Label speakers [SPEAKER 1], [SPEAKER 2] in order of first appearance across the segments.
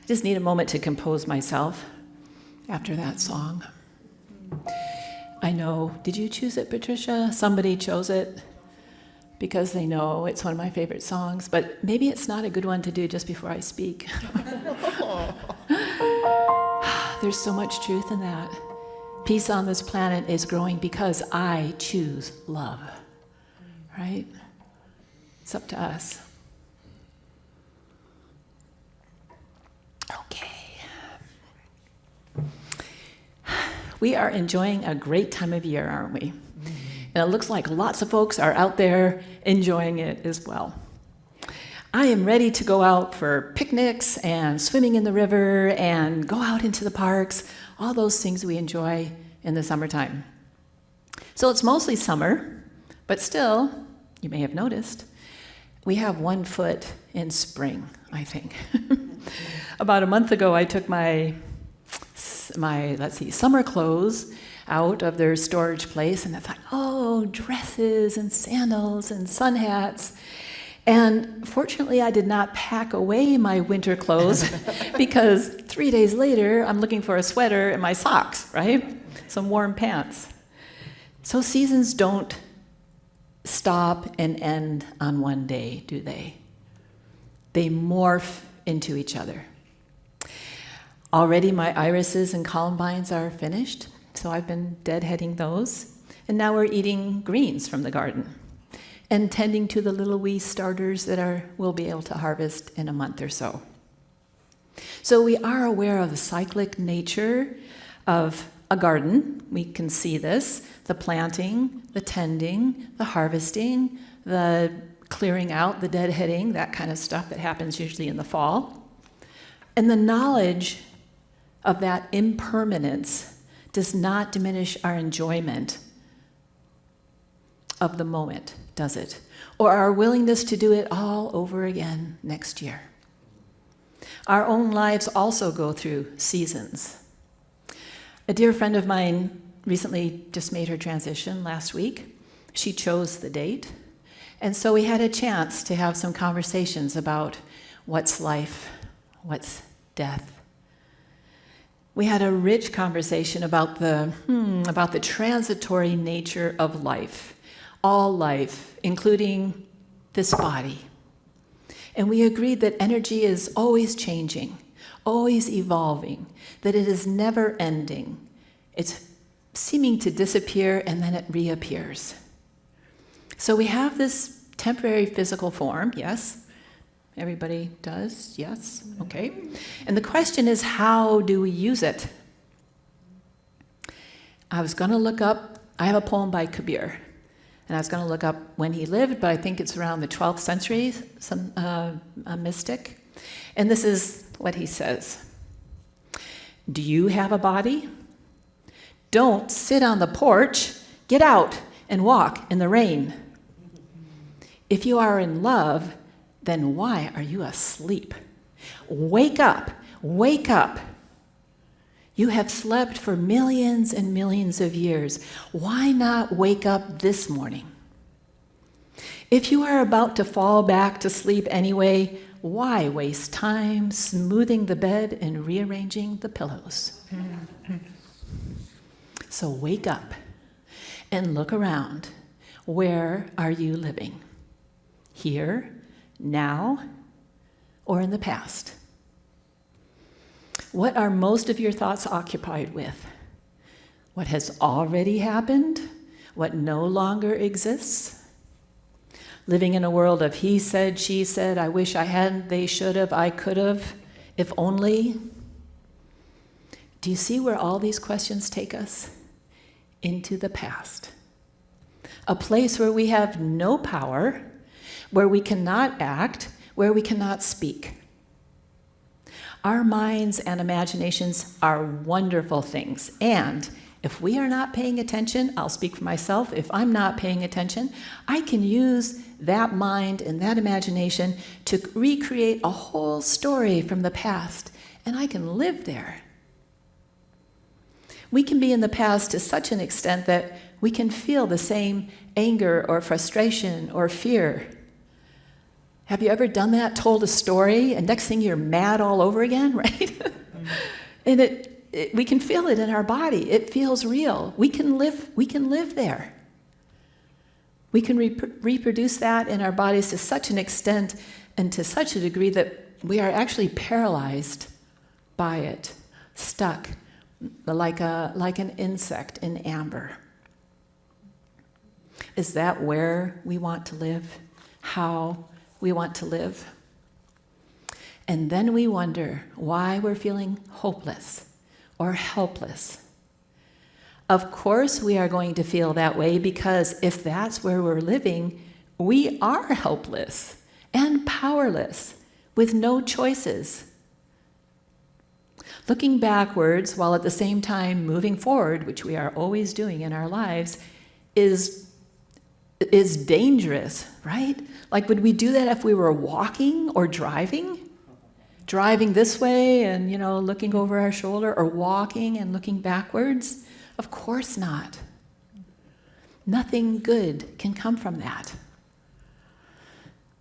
[SPEAKER 1] just need a moment to compose myself after that song. I know, did you choose it, Patricia? Somebody chose it because they know it's one of my favorite songs, but maybe it's not a good one to do just before I speak. There's so much truth in that. Peace on this planet is growing because I choose love, right? It's up to us. Okay. We are enjoying a great time of year, aren't we? And it looks like lots of folks are out there enjoying it as well. I am ready to go out for picnics and swimming in the river and go out into the parks, all those things we enjoy in the summertime. So it's mostly summer, but still, you may have noticed, we have 1 foot in spring, I think. About a month ago, I took my summer clothes out of their storage place, and I thought, oh, dresses and sandals and sun hats. And fortunately, I did not pack away my winter clothes because 3 days later, I'm looking for a sweater and my socks, right? Some warm pants. So seasons don't stop and end on one day, do they? They morph into each other. Already my irises and columbines are finished, so I've been deadheading those. And now we're eating greens from the garden and tending to the little wee starters that we'll be able to harvest in a month or so. So we are aware of the cyclic nature of a garden. We can see this, the planting, the tending, the harvesting, the clearing out, the deadheading, that kind of stuff that happens usually in the fall. And the knowledge of that impermanence does not diminish our enjoyment of the moment, does it? Or our willingness to do it all over again next year. Our own lives also go through seasons. A dear friend of mine recently just made her transition last week. She chose the date. And so we had a chance to have some conversations about what's life, what's death. We had a rich conversation about the transitory nature of life, all life, including this body. And we agreed that energy is always changing, always evolving, that it is never ending. It's seeming to disappear and then it reappears. So we have this temporary physical form, yes? Everybody does? Yes? Okay. And the question is, how do we use it? I was going to look up, I have a poem by Kabir, and I was going to look up when he lived, but I think it's around the 12th century, a mystic. And this is what he says. Do you have a body? Don't sit on the porch. Get out and walk in the rain. If you are in love, then why are you asleep? Wake up, wake up. You have slept for millions and millions of years. Why not wake up this morning? If you are about to fall back to sleep anyway, why waste time smoothing the bed and rearranging the pillows? So wake up and look around. Where are you living? Here, now, or in the past? What are most of your thoughts occupied with? What has already happened? What no longer exists? Living in a world of he said, she said, I wish I hadn't, they should have, I could have, if only. Do you see where all these questions take us? Into the past. A place where we have no power, where we cannot act, where we cannot speak. Our minds and imaginations are wonderful things, and if we are not paying attention, I'll speak for myself, if I'm not paying attention, I can use that mind and that imagination to recreate a whole story from the past, and I can live there. We can be in the past to such an extent that we can feel the same anger or frustration or fear. Have you ever done that, told a story, and next thing you're mad all over again, right? And we can feel it in our body. It feels real. We can live there. We can reproduce that in our bodies to such an extent and to such a degree that we are actually paralyzed by it, stuck like an insect in amber. Is that where we want to live? How we want to live? And then we wonder why we're feeling hopeless or helpless. Of course we are going to feel that way, because if that's where we're living, we are helpless and powerless with no choices. Looking backwards while at the same time moving forward, which we are always doing in our lives, is dangerous, right? Like, would we do that if we were walking or driving? Driving this way and, looking over our shoulder, or walking and looking backwards? Of course not. Nothing good can come from that.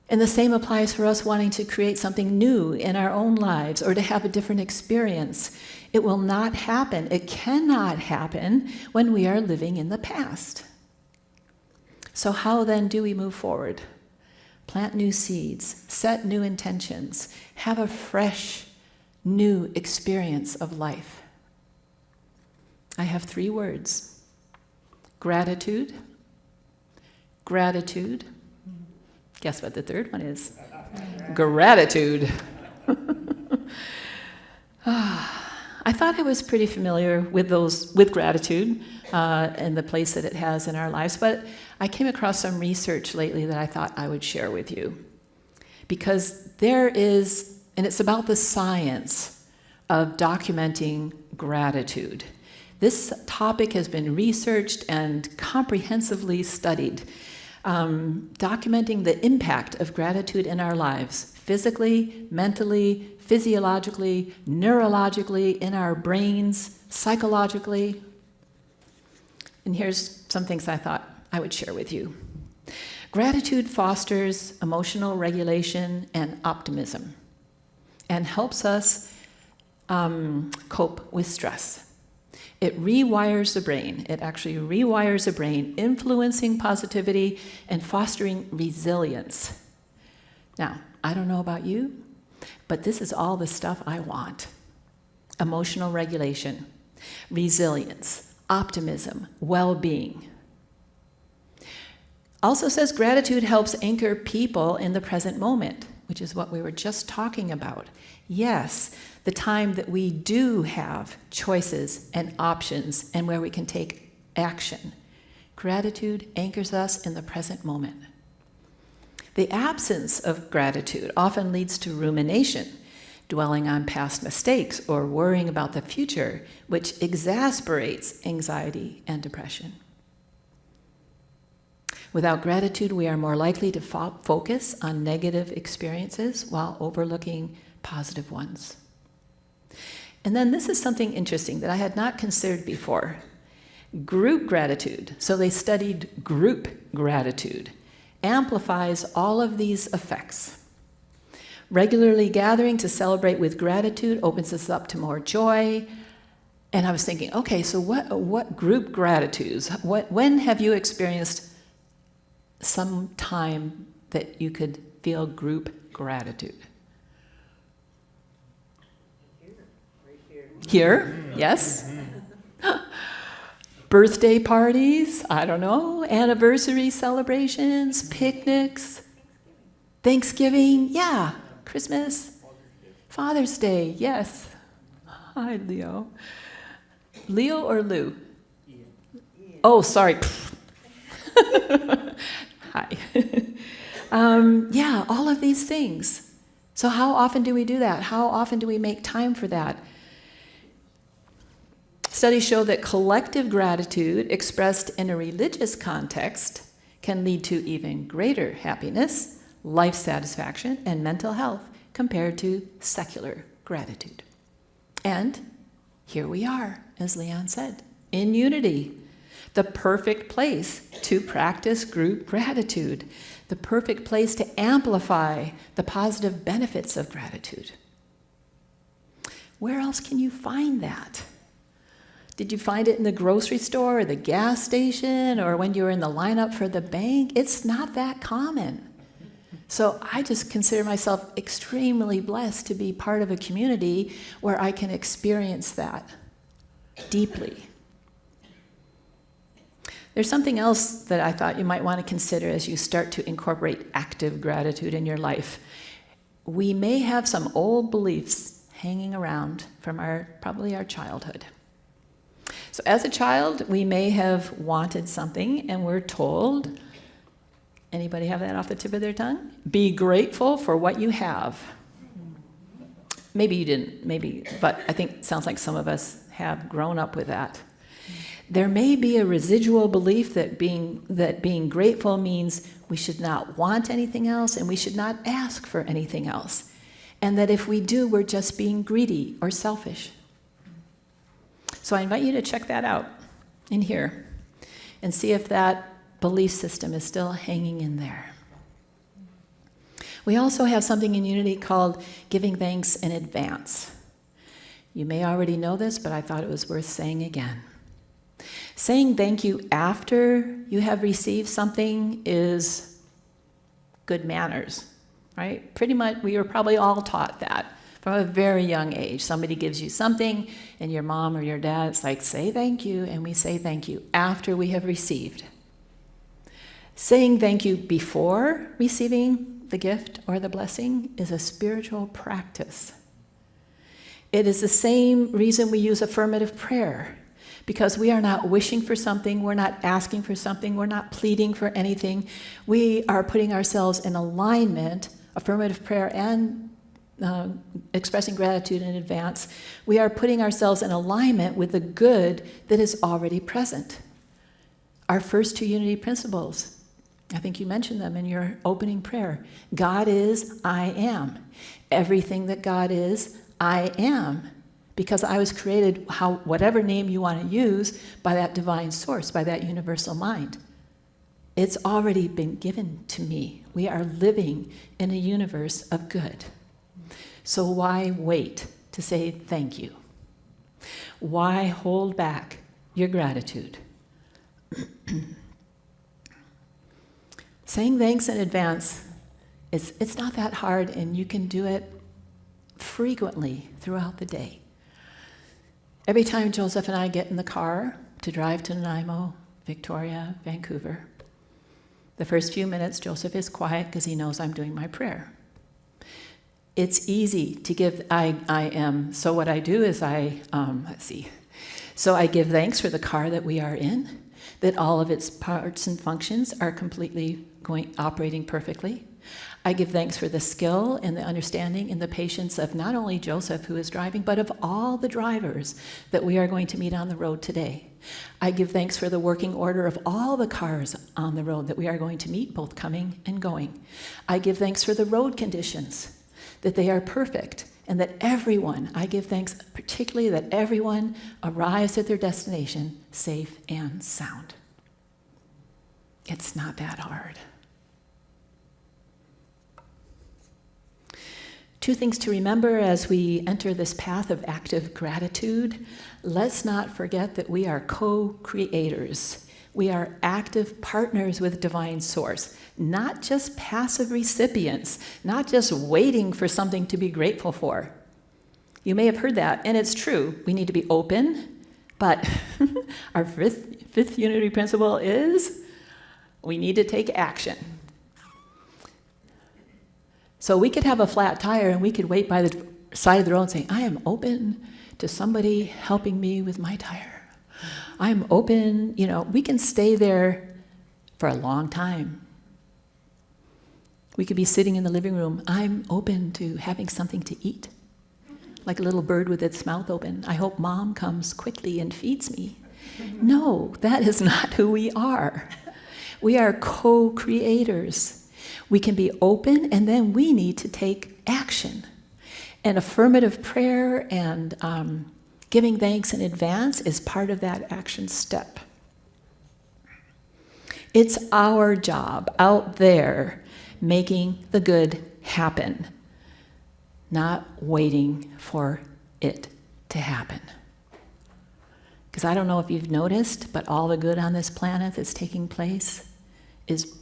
[SPEAKER 1] And the same applies for us wanting to create something new in our own lives or to have a different experience. It will not happen. It cannot happen when we are living in the past. So how then do we move forward? Plant new seeds, set new intentions, have a fresh, new experience of life. I have 3 words: gratitude, gratitude. Guess what the third one is? Gratitude. I thought I was pretty familiar with gratitude and the place that it has in our lives, but I came across some research lately that I thought I would share with you. Because there is, and it's about the science of documenting gratitude. This topic has been researched and comprehensively studied, documenting the impact of gratitude in our lives, physically, mentally, physiologically, neurologically, in our brains, psychologically. And here's some things I thought I would share with you. Gratitude fosters emotional regulation and optimism and helps us cope with stress. It rewires the brain. It actually rewires the brain, influencing positivity and fostering resilience. Now, I don't know about you, but this is all the stuff I want. Emotional regulation, resilience, optimism, well-being. Also says gratitude helps anchor people in the present moment, which is what we were just talking about. Yes, the time that we do have choices and options and where we can take action. Gratitude anchors us in the present moment. The absence of gratitude often leads to rumination, dwelling on past mistakes or worrying about the future, which exasperates anxiety and depression. Without gratitude, we are more likely to focus on negative experiences while overlooking positive ones. And then this is something interesting that I had not considered before. Group gratitude, so they studied group gratitude, amplifies all of these effects. Regularly gathering to celebrate with gratitude opens us up to more joy. And I was thinking, okay, so what group gratitudes? When have you experienced some time that you could feel group gratitude? Here, yes. Birthday parties, I don't know, anniversary celebrations, picnics, Thanksgiving, yeah, Christmas, Father's Day, yes. Hi, Leo. Leo or Lou? Oh, sorry. Hi. Yeah, all of these things. So how often do we do that? How often do we make time for that? Studies show that collective gratitude expressed in a religious context can lead to even greater happiness, life satisfaction, and mental health compared to secular gratitude. And here we are, as Leon said, in unity, the perfect place to practice group gratitude. the perfect place to amplify the positive benefits of gratitude. Where else can you find that? Did you find it in the grocery store or the gas station or when you were in the lineup for the bank? It's not that common. So I just consider myself extremely blessed to be part of a community where I can experience that deeply. There's something else that I thought you might want to consider as you start to incorporate active gratitude in your life. We may have some old beliefs hanging around from probably our childhood. So as a child, we may have wanted something and we're told, anybody have that off the tip of their tongue? Be grateful for what you have. Maybe you didn't, but I think it sounds like some of us have grown up with that. There may be a residual belief that being grateful means we should not want anything else and we should not ask for anything else. And that if we do, we're just being greedy or selfish. So I invite you to check that out in here and see if that belief system is still hanging in there. We also have something in Unity called giving thanks in advance. You may already know this, but I thought it was worth saying again. Saying thank you after you have received something is good manners, right? Pretty much, we were probably all taught that from a very young age. Somebody gives you something, and your mom or your dad, it's like, say thank you, and we say thank you after we have received. Saying thank you before receiving the gift or the blessing is a spiritual practice. It is the same reason we use affirmative prayer, because we are not wishing for something, we're not asking for something, we're not pleading for anything. We are putting ourselves in alignment, affirmative prayer and expressing gratitude in advance. We are putting ourselves in alignment with the good that is already present. Our first two Unity principles, I think you mentioned them in your opening prayer. God is, I am. Everything that God is, I am. Because I was created, whatever name you want to use, by that divine source, by that universal mind. It's already been given to me. We are living in a universe of good. So why wait to say thank you? Why hold back your gratitude? Saying thanks in advance, it's not that hard, and you can do it frequently throughout the day. Every time Joseph and I get in the car to drive to Nanaimo, Victoria, Vancouver, the first few minutes Joseph is quiet because he knows I'm doing my prayer. It's easy to give I am. So what I do is So I give thanks for the car that we are in, that all of its parts and functions are completely operating perfectly. I give thanks for the skill and the understanding and the patience of not only Joseph, who is driving, but of all the drivers that we are going to meet on the road today. I give thanks for the working order of all the cars on the road that we are going to meet, both coming and going. I give thanks for the road conditions, that they are perfect, and that everyone, I give thanks particularly that everyone arrives at their destination safe and sound. It's not that hard. Two things to remember as we enter this path of active gratitude. Let's not forget that we are co-creators. We are active partners with Divine Source, not just passive recipients, not just waiting for something to be grateful for. You may have heard that, and it's true. We need to be open, but our fifth Unity principle is we need to take action. So we could have a flat tire and we could wait by the side of the road saying, I am open to somebody helping me with my tire. I'm open, we can stay there for a long time. We could be sitting in the living room. I'm open to having something to eat, like a little bird with its mouth open. I hope mom comes quickly and feeds me. No, that is not who we are. We are co-creators. We can be open, and then we need to take action. And affirmative prayer and giving thanks in advance is part of that action step. It's our job out there making the good happen, not waiting for it to happen. Because I don't know if you've noticed, but all the good on this planet that's taking place is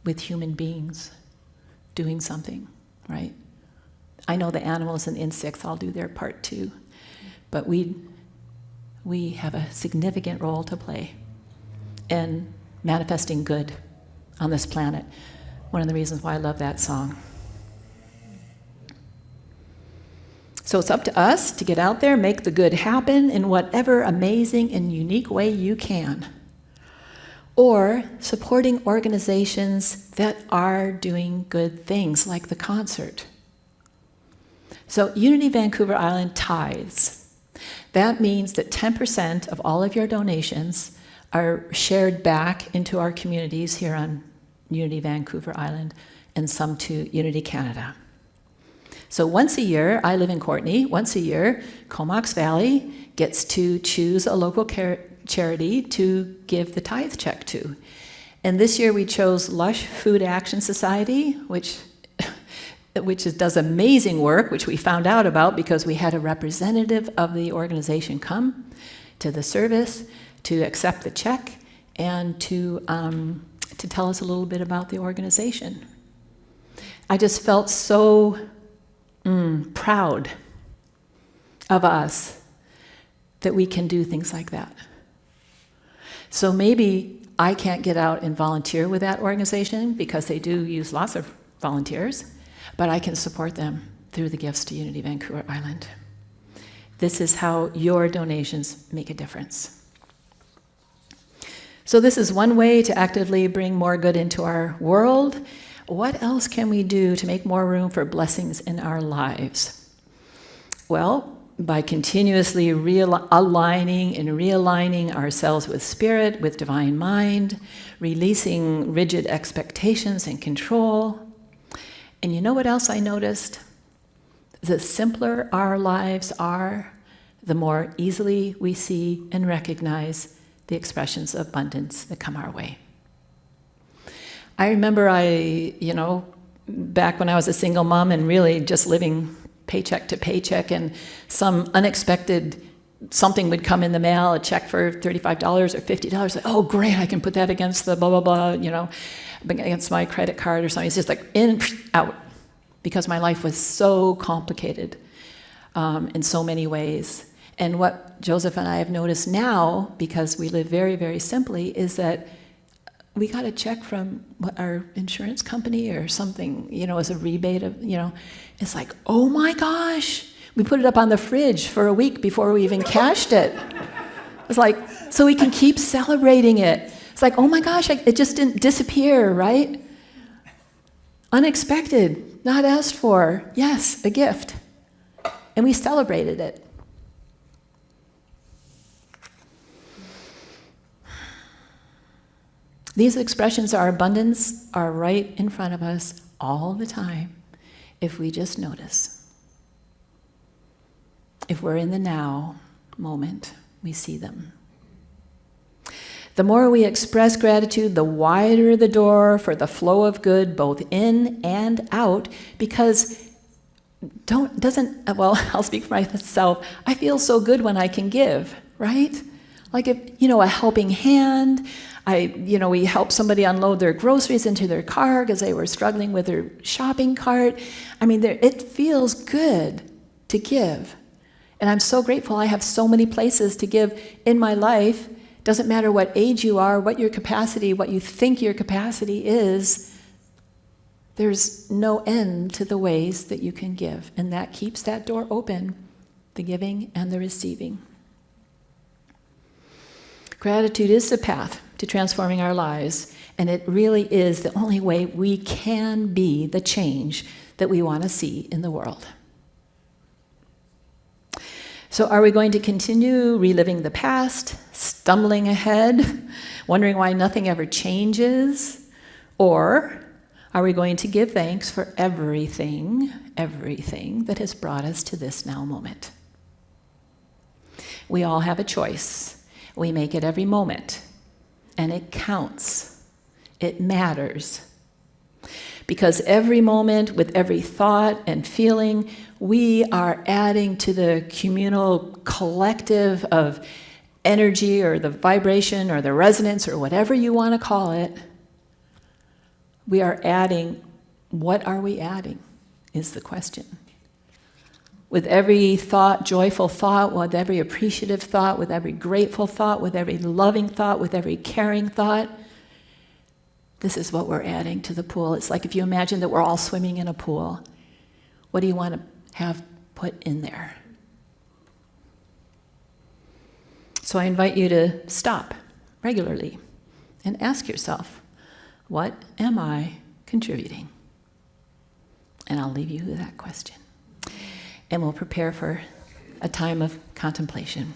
[SPEAKER 1] with human beings doing something, right? I know the animals and insects all do their part too, but we have a significant role to play in manifesting good on this planet. One of the reasons why I love that song. So it's up to us to get out there, make the good happen in whatever amazing and unique way you can. Or supporting organizations that are doing good things, like the concert. So Unity Vancouver Island tithes. That means that 10% of all of your donations are shared back into our communities here on Unity Vancouver Island, and some to Unity Canada. So once a year, I live in Courtenay, once a year, Comox Valley gets to choose a local charity to give the tithe check to. And this year we chose Lush Food Action Society, which does amazing work, which we found out about because we had a representative of the organization come to the service to accept the check and to tell us a little bit about the organization. I just felt so proud of us that we can do things like that. So maybe I can't get out and volunteer with that organization because they do use lots of volunteers, but I can support them through the gifts to Unity Vancouver Island. This is how your donations make a difference. So this is one way to actively bring more good into our world. What else can we do to make more room for blessings in our lives? Well, by continuously aligning and realigning ourselves with spirit, with divine mind, releasing rigid expectations and control. And you know what else I noticed? The simpler our lives are, the more easily we see and recognize the expressions of abundance that come our way. I remember back when I was a single mom and really just living paycheck to paycheck, and some unexpected something would come in the mail, a check for $35 or $50. Like, oh, great, I can put that against the blah, blah, blah, against my credit card or something. It's just like in, out, because my life was so complicated in so many ways. And what Joseph and I have noticed now, because we live very, very simply, is that we got a check from our insurance company or something, as a rebate of, it's like, oh my gosh, we put it up on the fridge for a week before we even cashed it. It's like, so we can keep celebrating it. It's like, oh my gosh, it just didn't disappear, right? Unexpected, not asked for, yes, a gift. And we celebrated it. These expressions of our abundance are right in front of us all the time if we just notice. If we're in the now moment, we see them. The more we express gratitude, the wider the door for the flow of good, both in and out, because I'll speak for myself, I feel so good when I can give, right? Like if, a helping hand. We helped somebody unload their groceries into their car because they were struggling with their shopping cart. It feels good to give. And I'm so grateful I have so many places to give in my life. Doesn't matter what age you are, what your capacity, what you think your capacity is, there's no end to the ways that you can give. And that keeps that door open, the giving and the receiving. Gratitude is the path to transforming our lives, and it really is the only way we can be the change that we want to see in the world. So are we going to continue reliving the past, stumbling ahead, wondering why nothing ever changes? Or are we going to give thanks for everything that has brought us to this now moment? We all have a choice. We make it every moment. And it counts. It matters. Because every moment, with every thought and feeling, we are adding to the communal collective of energy or the vibration or the resonance or whatever you want to call it. We are adding. What are we adding is the question. With every thought, joyful thought, with every appreciative thought, with every grateful thought, with every loving thought, with every caring thought, this is what we're adding to the pool. It's like if you imagine that we're all swimming in a pool. What do you want to have put in there? So I invite you to stop regularly and ask yourself, what am I contributing? And I'll leave you with that question. And we'll prepare for a time of contemplation.